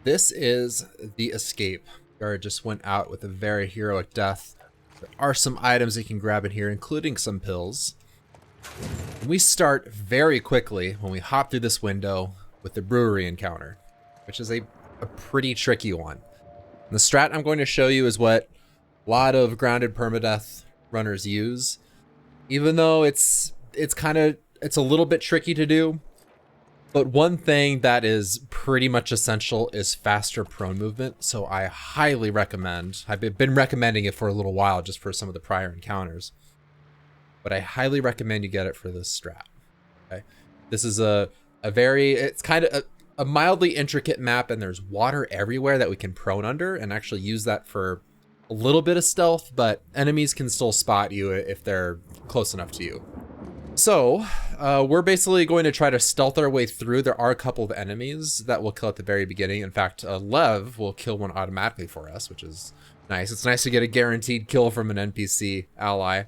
This is the escape. Guard just went out with a very heroic death. There are some items you can grab in here, including some pills. We start very quickly when we hop through this window with the brewery encounter, which is a pretty tricky one. And the strat I'm going to show you is what a lot of Grounded Permadeath runners use, even though it's a little bit tricky to do. But one thing that is pretty much essential is faster prone movement. So I highly recommend, I've been recommending it for a little while just for some of the prior encounters, but I highly recommend you get it for this strat. Okay. This is it's kind of a mildly intricate map, and there's water everywhere that we can prone under and actually use that for a little bit of stealth, but enemies can still spot you if they're close enough to you. So we're basically going to try to stealth our way through. There are a couple of enemies that we'll kill at the very beginning. In fact, Lev will kill one automatically for us, which is nice. It's nice to get a guaranteed kill from an NPC ally.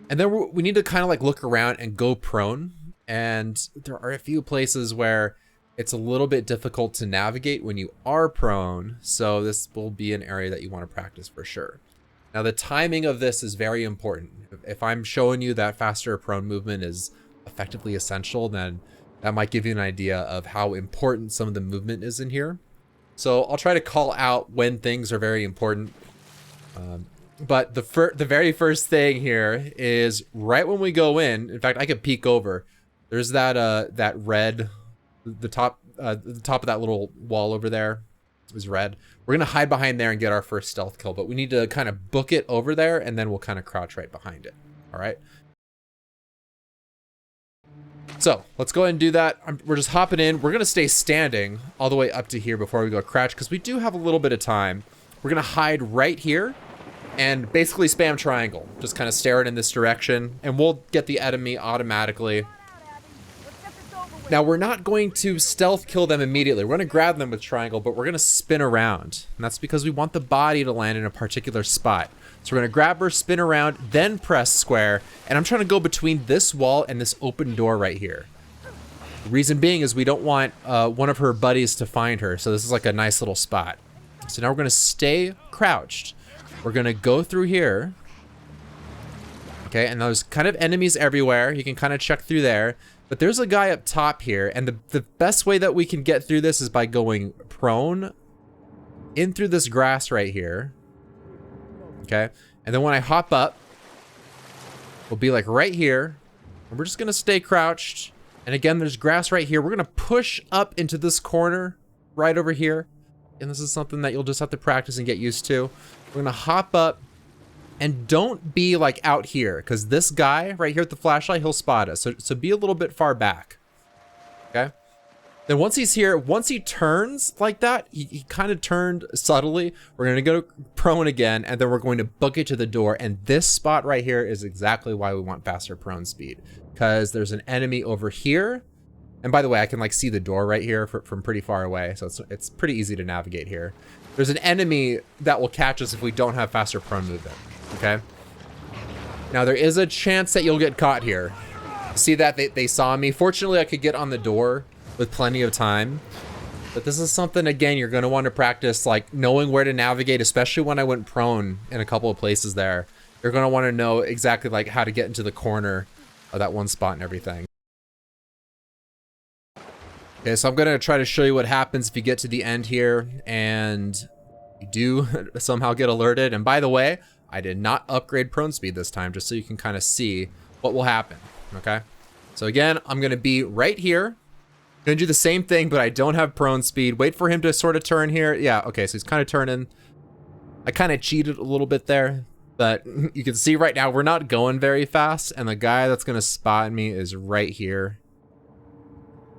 And then we need to kind of like look around and go prone. And there are a few places where it's a little bit difficult to navigate when you are prone. So this will be an area that you want to practice for sure. Now the timing of this is very important. If I'm showing you that faster prone movement is effectively essential, then that might give you an idea of how important some of the movement is in here. So I'll try to call out when things are very important. But the very first thing here is right when we go in fact, I could peek over. There's that red, the top of that little wall over there is red. We're gonna hide behind there and get our first stealth kill, but we need to kind of book it over there, and then we'll kind of crouch right behind it. All right. So let's go ahead and do that. We're just hopping in. We're gonna stay standing all the way up to here before we go crouch, because we do have a little bit of time. We're gonna hide right here and basically spam triangle. Just kind of stare it in this direction, and we'll get the enemy automatically. Now we're not going to stealth kill them immediately. We're gonna grab them with triangle, but we're gonna spin around. And that's because we want the body to land in a particular spot. So we're gonna grab her, spin around, then press square. And I'm trying to go between this wall and this open door right here. The reason being is we don't want one of her buddies to find her. So this is like a nice little spot. So now we're gonna stay crouched. We're gonna go through here. Okay, and there's kind of enemies everywhere. You can kind of check through there. But there's a guy up top here, and the best way that we can get through this is by going prone in through this grass right here. Okay, and then when I hop up, we'll be like right here, and we're just gonna stay crouched. And again, there's grass right here. We're gonna push up into this corner right over here. And this is something that you'll just have to practice and get used to. We're gonna hop up. And don't be like out here, because this guy right here with the flashlight, he'll spot us. So be a little bit far back. Okay. Then once he's here, once he turns like that, he kind of turned subtly. We're going to go prone again, and then we're going to book it to the door. And this spot right here is exactly why we want faster prone speed, because there's an enemy over here. And by the way, I can like see the door right here from pretty far away. So it's pretty easy to navigate here. There's an enemy that will catch us if we don't have faster prone movement. Okay. Now there is a chance that you'll get caught here. See that they saw me. Fortunately, I could get on the door with plenty of time. But this is something, again, you're going to want to practice, like knowing where to navigate, especially when I went prone in a couple of places there. You're going to want to know exactly like how to get into the corner of that one spot and everything. Okay, so I'm going to try to show you what happens if you get to the end here and you do somehow get alerted. And by the way, I did not upgrade prone speed this time, just so you can kind of see what will happen, okay? So again, I'm gonna be right here. I'm gonna do the same thing, but I don't have prone speed. Wait for him to sort of turn here. Yeah, okay, so he's kind of turning. I kind of cheated a little bit there, but you can see right now we're not going very fast, and the guy that's gonna spot me is right here.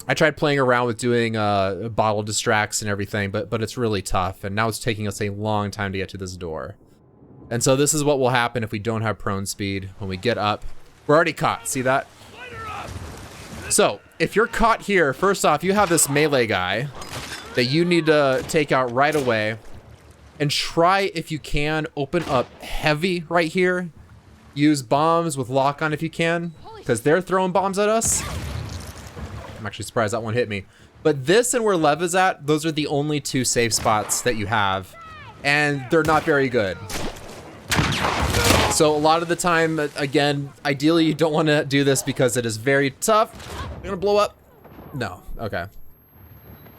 I tried playing around with doing bottle distracts and everything, but it's really tough, and now it's taking us a long time to get to this door. And so this is what will happen if we don't have prone speed. When we get up, we're already caught. See that? So if you're caught here, first off, you have this melee guy that you need to take out right away. And try, if you can, open up heavy right here. Use bombs with lock on if you can, because they're throwing bombs at us. I'm actually surprised that one hit me. But this and where Lev is at, those are the only two safe spots that you have, and they're not very good. So a lot of the time, again, ideally you don't want to do this because it is very tough. You're gonna blow up. No, okay.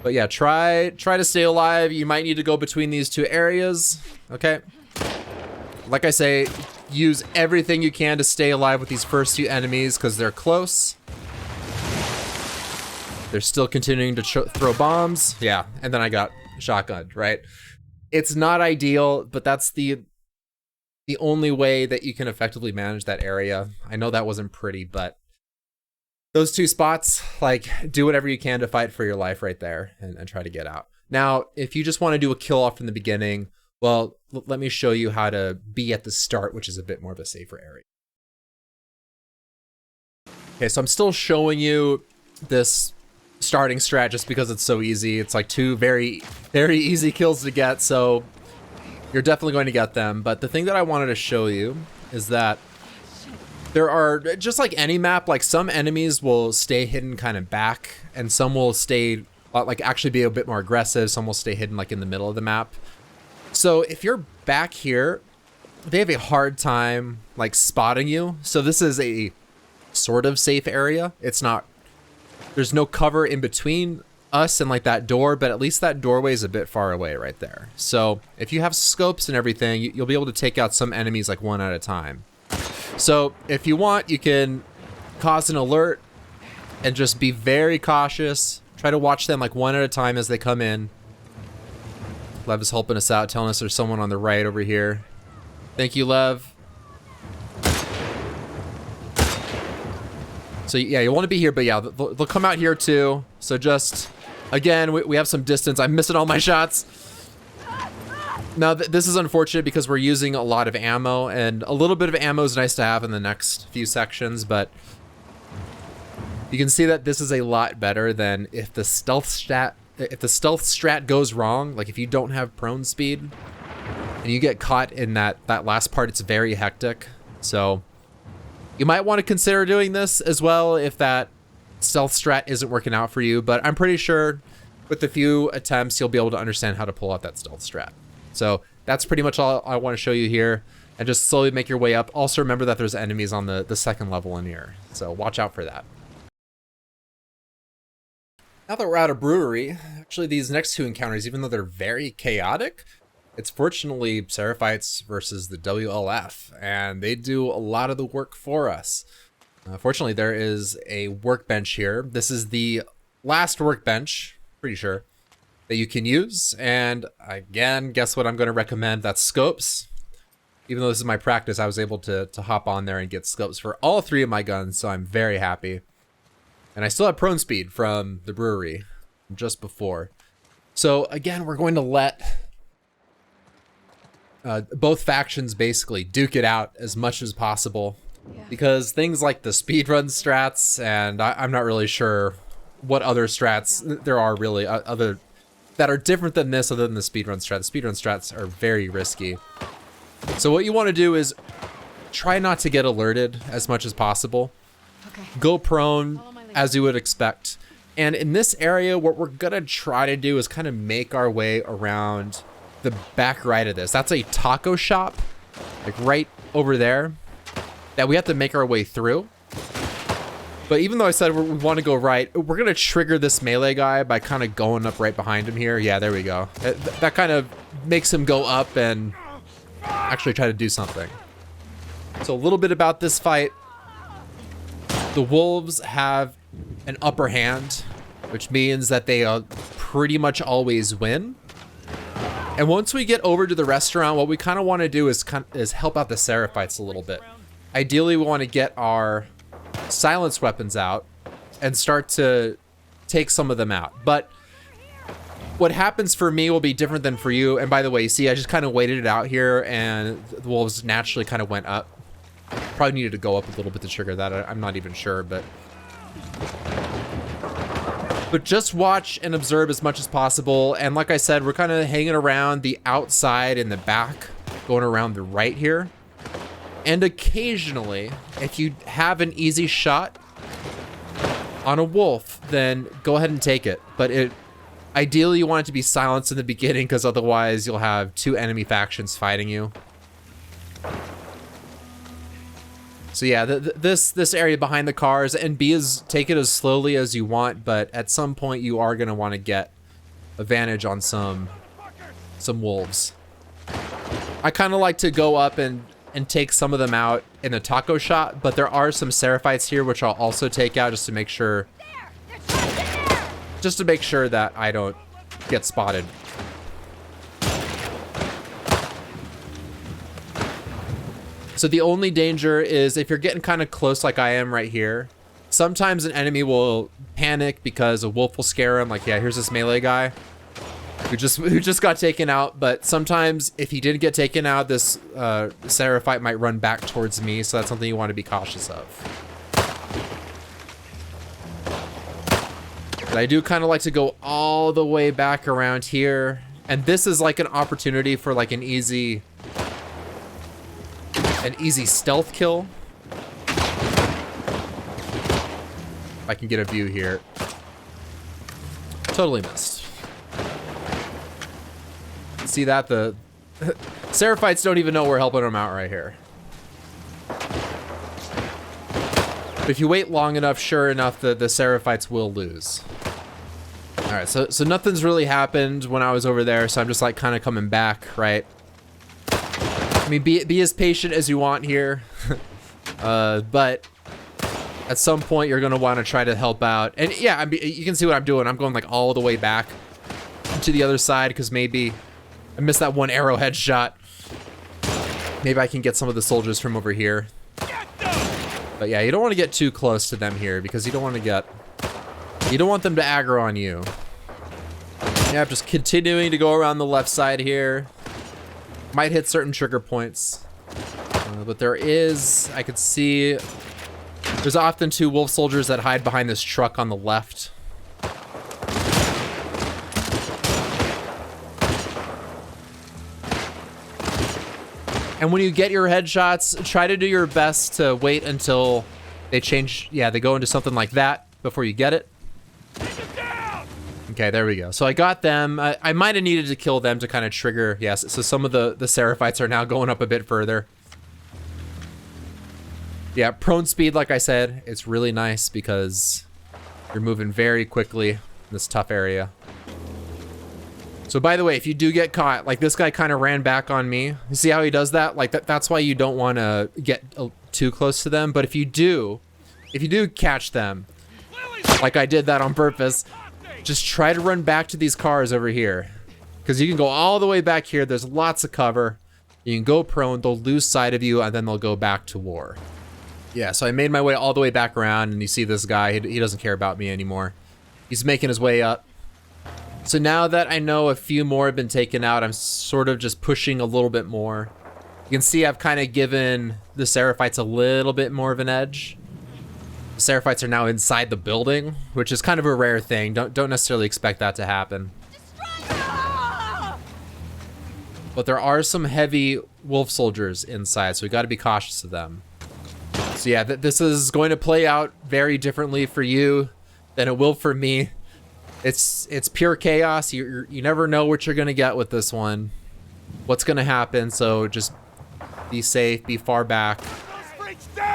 But yeah, try to stay alive. You might need to go between these two areas, okay? Like I say, use everything you can to stay alive with these first two enemies because they're close. They're still continuing to throw bombs. Yeah, and then I got shotgunned, right? It's not ideal, but that's the only way that you can effectively manage that area. I know that wasn't pretty, but those two spots, like, do whatever you can to fight for your life right there and try to get out. Now, if you just want to do a kill off in the beginning, well, let me show you how to be at the start, which is a bit more of a safer area. Okay, so I'm still showing you this starting strat just because it's so easy. It's like two very, very easy kills to get, so you're definitely going to get them. But the thing that I wanted to show you is that there are, just like any map, like some enemies will stay hidden kind of back, and some will stay, like actually be a bit more aggressive. Some will stay hidden like in the middle of the map. So if you're back here, they have a hard time like spotting you. So this is a sort of safe area. It's not, there's no cover in between us and like that door, but at least that doorway is a bit far away right there. So if you have scopes and everything, you'll be able to take out some enemies like one at a time. So if you want, you can cause an alert and just be very cautious. Try to watch them like one at a time as they come in. Lev is helping us out, telling us there's someone on the right over here. Thank you, Lev. So yeah, you want to be here, but yeah, they'll come out here too. So just, again, we have some distance. I'm missing all my shots. Now, this is unfortunate because we're using a lot of ammo, and a little bit of ammo is nice to have in the next few sections, but you can see that this is a lot better than if the stealth strat goes wrong. Like if you don't have prone speed and you get caught in that last part, it's very hectic. So you might want to consider doing this as well if that stealth strat isn't working out for you, but I'm pretty sure with a few attempts, you'll be able to understand how to pull out that stealth strat. So that's pretty much all I want to show you here, and just slowly make your way up. Also remember that there's enemies on the second level in here, so watch out for that. Now that we're out of Brewery, actually these next two encounters, even though they're very chaotic, it's fortunately Seraphites versus the WLF, and they do a lot of the work for us. Fortunately, there is a workbench here. This is the last workbench, pretty sure, that you can use. And again, guess what I'm going to recommend? That's scopes. Even though this is my practice, I was able to hop on there and get scopes for all three of my guns, so I'm very happy. And I still have prone speed from the Brewery just before. So again, we're going to let both factions basically duke it out as much as possible. Because things like the speedrun strats, and I'm not really sure what other strats there are really other that are different than this other than the speedrun strat. The speedrun strats are very risky. So what you want to do is try not to get alerted as much as possible. Okay. Go prone as you would expect. And in this area, what we're gonna try to do is kind of make our way around the back right of this. That's a taco shop, like right over there, that we have to make our way through. But even though I said we want to go right, we're gonna trigger this melee guy by kind of going up right behind him here. Yeah, there we go. That kind of makes him go up and actually try to do something. So a little bit about this fight. The wolves have an upper hand, which means that they pretty much always win. And once we get over to the restaurant, what we kind of want to do is help out the Seraphites a little bit. Ideally, we want to get our silence weapons out and start to take some of them out. But what happens for me will be different than for you. And by the way, you see, I just kind of waited it out here, and the wolves naturally kind of went up. Probably needed to go up a little bit to trigger that. I'm not even sure, but just watch and observe as much as possible. And like I said, we're kind of hanging around the outside and the back, going around the right here. And occasionally, if you have an easy shot, on a wolf, then go ahead and take it. But ideally you want it to be silenced in the beginning, because otherwise you'll have two enemy factions fighting you. So yeah, this area behind the cars, and take it as slowly as you want, but at some point you are gonna want to get advantage on some wolves. I kind of like to go up and take some of them out in a taco shot, but there are some Seraphites here which I'll also take out just to make sure that I don't get spotted. So the only danger is if you're getting kind of close like I am right here, sometimes an enemy will panic because a wolf will scare him. Like, yeah, here's this melee guy who just got taken out. But sometimes if he didn't get taken out, this Seraphite might run back towards me. So that's something you want to be cautious of. But I do kind of like to go all the way back around here. And this is like an opportunity for like an easy stealth kill. If I can get a view here. Totally missed. See that? The Seraphites don't even know we're helping them out right here. But if you wait long enough, sure enough, the Seraphites will lose. All right, so nothing's really happened when I was over there, so I'm just like kind of coming back, right? I mean, be as patient as you want here, but at some point you're gonna want to try to help out. And yeah, you can see what I'm doing. I'm going like all the way back to the other side because maybe I missed that one arrowhead shot. Maybe I can get some of the soldiers from over here. But yeah, you don't want to get too close to them here because you don't want them to aggro on you. Yeah, just continuing to go around the left side here. Might hit certain trigger points, but I could see there's often two wolf soldiers that hide behind this truck on the left. And when you get your headshots, try to do your best to wait until they change. Yeah, they go into something like that before you get it. Okay, there we go. So I got them. I might have needed to kill them to kind of trigger. Yes, so some of the Seraphites are now going up a bit further. Yeah, prone speed, like I said, it's really nice because you're moving very quickly in this tough area. So by the way, if you do get caught, like this guy kind of ran back on me. You see how he does that? Like that's why you don't want to get too close to them. But if you do catch them, like I did that on purpose, just try to run back to these cars over here. Because you can go all the way back here. There's lots of cover. You can go prone, they'll lose sight of you, and then they'll go back to war. Yeah, so I made my way all the way back around, and you see this guy, he doesn't care about me anymore. He's making his way up. So now that I know a few more have been taken out, I'm sort of just pushing a little bit more. You can see I've kind of given the Seraphites a little bit more of an edge. The Seraphites are now inside the building, which is kind of a rare thing. Don't necessarily expect that to happen. But there are some heavy wolf soldiers inside, so we got to be cautious of them. So yeah, this is going to play out very differently for you than it will for me. It's pure chaos. You never know what you're gonna get with this one. What's gonna happen? So just be safe, be far back.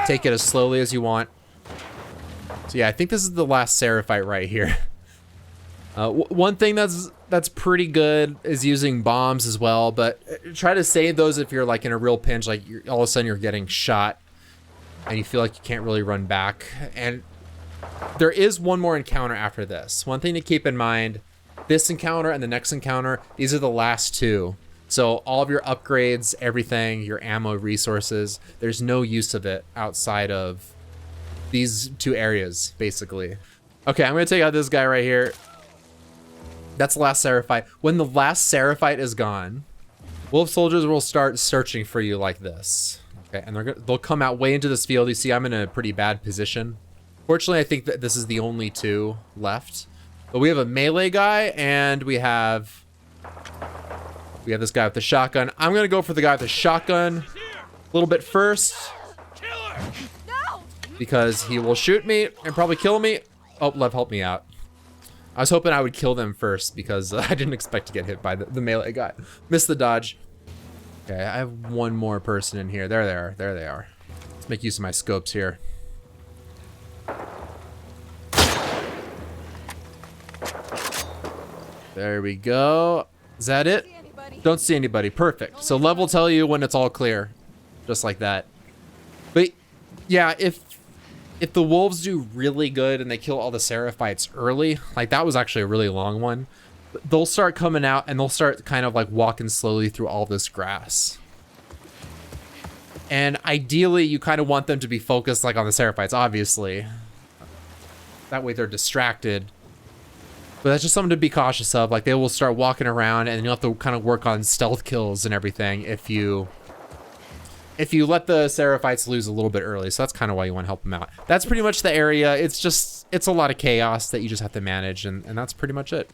Take it as slowly as you want. So yeah, I think this is the last Seraphite right here. One thing that's pretty good is using bombs as well, but try to save those if you're like in a real pinch, like all of a sudden you're getting shot and you feel like you can't really run back. And there is one more encounter after this. One thing to keep in mind, this encounter and the next encounter, these are the last two. So all of your upgrades, everything, your ammo, resources, there's no use of it outside of these two areas, basically. Okay, I'm gonna take out this guy right here. That's the last Seraphite. When the last Seraphite is gone, wolf soldiers will start searching for you like this. Okay, and they'll come out way into this field. You see, I'm in a pretty bad position. Fortunately, I think that this is the only two left. But we have a melee guy, and we have this guy with the shotgun. I'm gonna go for the guy with the shotgun a little bit first, because he will shoot me and probably kill me. Oh, Lev, help me out. I was hoping I would kill them first because I didn't expect to get hit by the melee guy. Missed the dodge. Okay, I have one more person in here. There they are. There they are. Let's make use of my scopes here. There we go. Is that it? Don't see anybody. Perfect. So Lev will tell you when it's all clear. Just like that. But yeah, if the wolves do really good and they kill all the Seraphites early, like that was actually a really long one, they'll start coming out and they'll start kind of like walking slowly through all this grass. And ideally, you kind of want them to be focused like on the Seraphites, obviously. That way they're distracted. But that's just something to be cautious of. Like they will start walking around and you'll have to kind of work on stealth kills and everything if you let the Seraphites lose a little bit early. So that's kind of why you want to help them out. That's pretty much the area. It's a lot of chaos that you just have to manage, and that's pretty much it.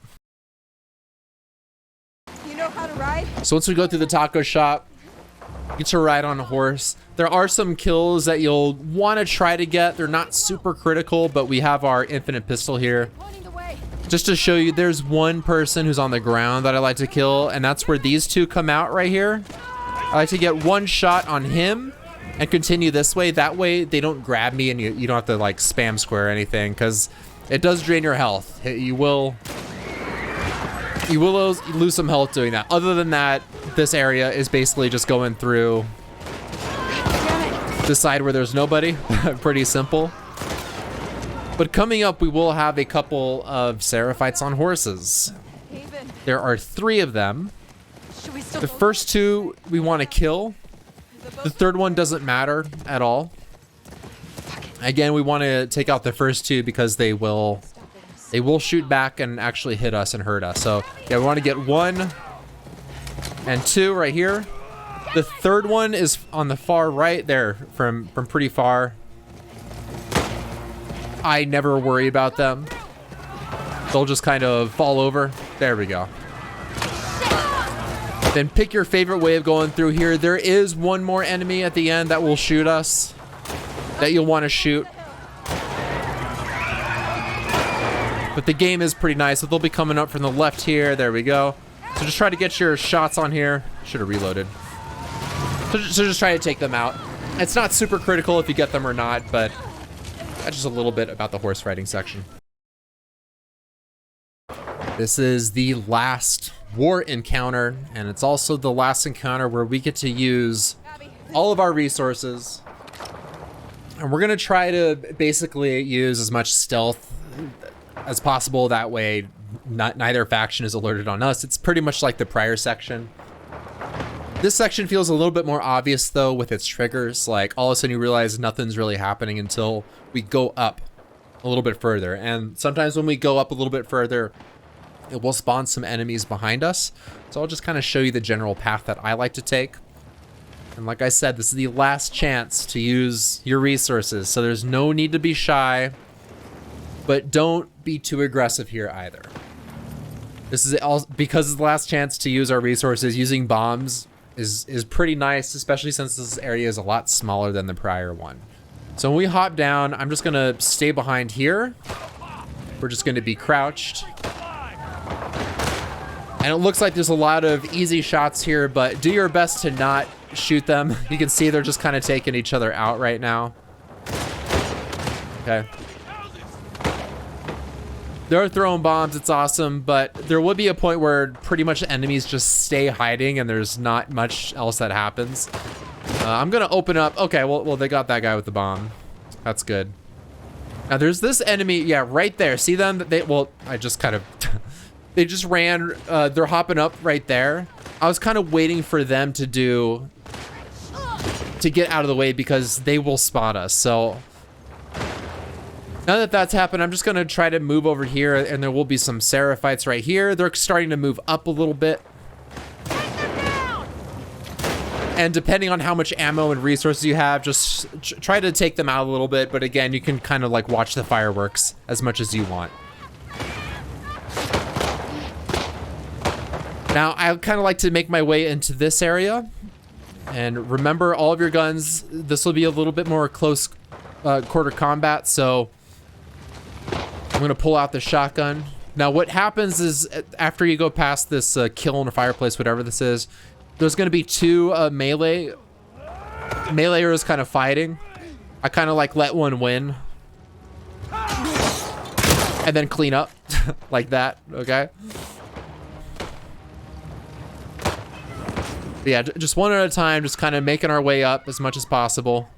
You know how to ride? So once we go through the taco shop, you get to ride on a horse. There are some kills that you'll want to try to get. They're not super critical, but we have our infinite pistol here. Just to show you, there's one person who's on the ground that I like to kill, and that's where these two come out right here. I like to get one shot on him and continue this way. That way they don't grab me and you don't have to like spam square or anything, because it does drain your health. You will lose some health doing that. Other than that, this area is basically just going through the side where there's nobody. Pretty simple. But coming up, we will have a couple of Seraphites on horses. There are 3 of them. The first 2 we want to kill. The third one doesn't matter at all. Again, we want to take out the first 2 because they will shoot back and actually hit us and hurt us. So yeah, we want to get 1 and 2 right here. The third one is on the far right there from pretty far. I never worry about them. They'll just kind of fall over. There we go. Then pick your favorite way of going through here. There is one more enemy at the end that will shoot us, that you'll want to shoot. But the game is pretty nice. So they'll be coming up from the left here. There we go. So just try to get your shots on here. Should have reloaded. So just try to take them out. It's not super critical if you get them or not, but that's just a little bit about the horse riding section. This is the last war encounter, and it's also the last encounter where we get to use all of our resources. And we're gonna try to basically use as much stealth as possible. That way, neither faction is alerted on us. It's pretty much like the prior section. This section feels a little bit more obvious though with its triggers. Like all of a sudden you realize nothing's really happening until we go up a little bit further. And sometimes when we go up a little bit further, it will spawn some enemies behind us. So I'll just kind of show you the general path that I like to take. And like I said, this is the last chance to use your resources. So there's no need to be shy, but don't be too aggressive here either. This is all because it's the last chance to use our resources. Using bombs is pretty nice, especially since this area is a lot smaller than the prior one. So when we hop down, I'm just gonna stay behind here. We're just gonna be crouched. And it looks like there's a lot of easy shots here, but do your best to not shoot them. You can see they're just kind of taking each other out right now. Okay. They're throwing bombs, it's awesome, but there will be a point where pretty much enemies just stay hiding and there's not much else that happens. I'm gonna open up. Okay, well, they got that guy with the bomb. That's good. Now there's this enemy, yeah, right there. See them? I just kind of, they just ran, they're hopping up right there. I was kind of waiting for them to get out of the way because they will spot us, so. Now that that's happened, I'm just gonna try to move over here, and there will be some Seraphites right here. They're starting to move up a little bit. And depending on how much ammo and resources you have, just try to take them out a little bit. But again, you can kind of like watch the fireworks as much as you want. Now, I kind of like to make my way into this area. And remember all of your guns. This will be a little bit more close quarter combat, so gonna pull out the shotgun. Now what happens is after you go past this kill in a fireplace, whatever this is, there's gonna be two meleeers kind of fighting. I kind of like let one win and then clean up like that, okay? But yeah, just one at a time, just kind of making our way up as much as possible.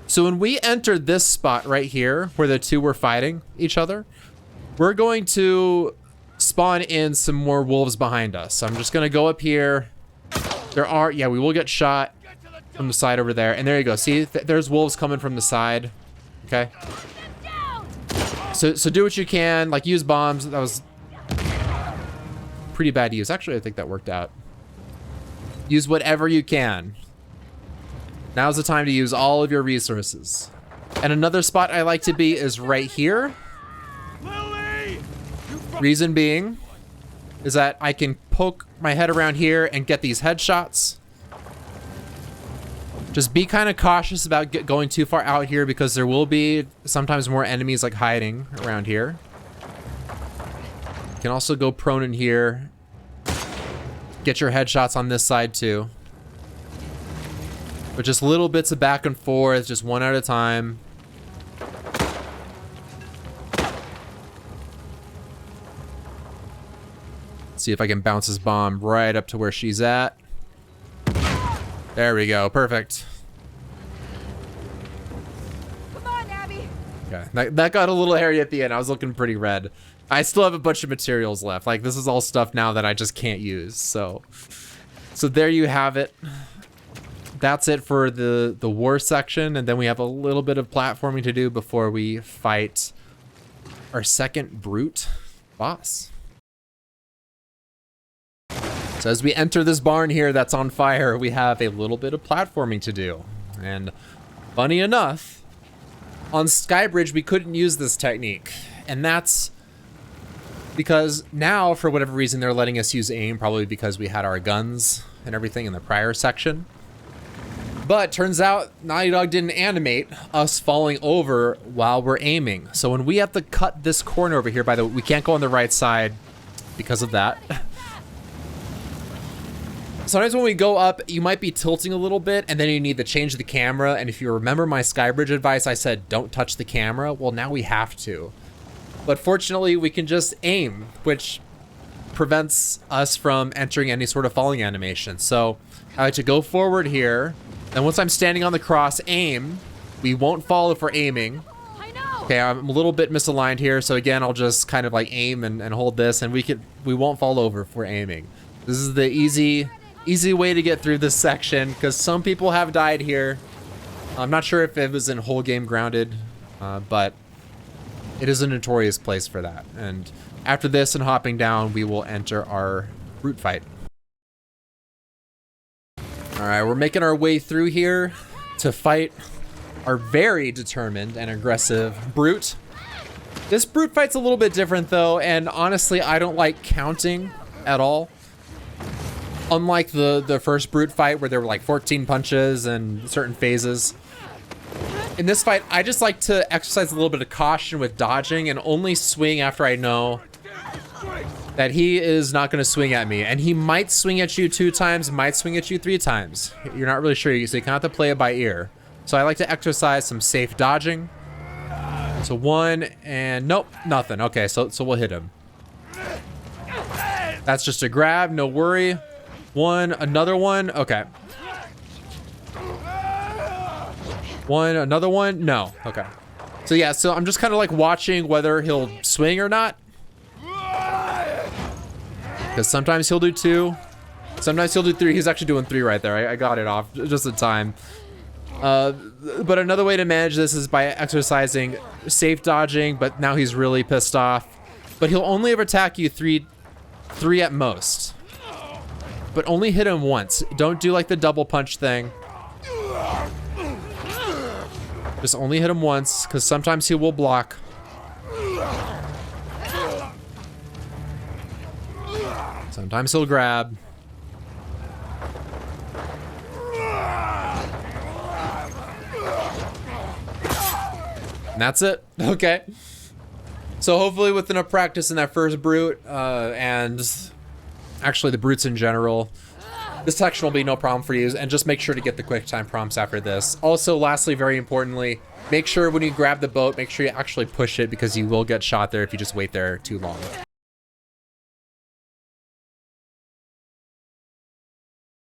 So when we entered this spot right here, where the two were fighting each other, we're going to spawn in some more wolves behind us. So I'm just gonna go up here. Yeah, we will get shot from the side over there. And there you go, see, there's wolves coming from the side, okay? So do what you can, like use bombs. That was pretty bad use. Actually, I think that worked out. Use whatever you can. Now's the time to use all of your resources. And another spot I like to be is right here. Reason being is that I can poke my head around here and get these headshots. Just be kind of cautious about going too far out here because there will be sometimes more enemies like hiding around here. You can also go prone in here. Get your headshots on this side too. But just little bits of back and forth, just one at a time. See if I can bounce this bomb right up to where she's at. There we go, perfect. Come on, Abby. Okay, that got a little hairy at the end. I was looking pretty red. I still have a bunch of materials left. Like this is all stuff now that I just can't use. So there you have it. That's it for the war section, and then we have a little bit of platforming to do before we fight our second brute boss. So as we enter this barn here that's on fire, we have a little bit of platforming to do. And funny enough, on Skybridge we couldn't use this technique, and that's because now, for whatever reason, they're letting us use aim, probably because we had our guns and everything in the prior section. But turns out Naughty Dog didn't animate us falling over while we're aiming. So when we have to cut this corner over here, by the way, we can't go on the right side because of that. Sometimes when we go up, you might be tilting a little bit and then you need to change the camera. And if you remember my Skybridge advice, I said, don't touch the camera. Well, now we have to. But fortunately, we can just aim, which prevents us from entering any sort of falling animation. So I like to go forward here. And once I'm standing on the cross, aim. We won't fall if we're aiming. I know. Okay, I'm a little bit misaligned here. So again, I'll just kind of like aim and hold this, and we won't fall over if we're aiming. This is the easy way to get through this section, because some people have died here. I'm not sure if it was in whole game Grounded, but it is a notorious place for that. And after this and hopping down, we will enter our brute fight. All right, we're making our way through here to fight our very determined and aggressive brute. This brute fight's a little bit different though, and honestly, I don't like counting at all. Unlike the first brute fight where there were like 14 punches and certain phases. In this fight, I just like to exercise a little bit of caution with dodging and only swing after I know that he is not going to swing at me. And he might swing at you 2 times, might swing at you 3 times. You're not really sure, so you kind of have to play it by ear. So I like to exercise some safe dodging. So 1 and nope, nothing. Okay, so we'll hit him. That's just a grab, no worry. 1, another one, okay. 1, another one, no, okay. So yeah, so I'm just kind of like watching whether he'll swing or not. Because sometimes he'll do 2, sometimes he'll do 3. He's actually doing 3 right there. I got it off just in time. But another way to manage this is by exercising safe dodging, but now he's really pissed off. But he'll only ever attack you 3 at most. But only hit him once. Don't do like the double punch thing. Just only hit him once, because sometimes he will block. Sometimes he'll grab. And that's it. Okay. So hopefully with enough practice in that first brute, and actually the brutes in general, this section will be no problem for you. And just make sure to get the quick time prompts after this. Also, lastly, very importantly, make sure when you grab the boat, make sure you actually push it, because you will get shot there if you just wait there too long.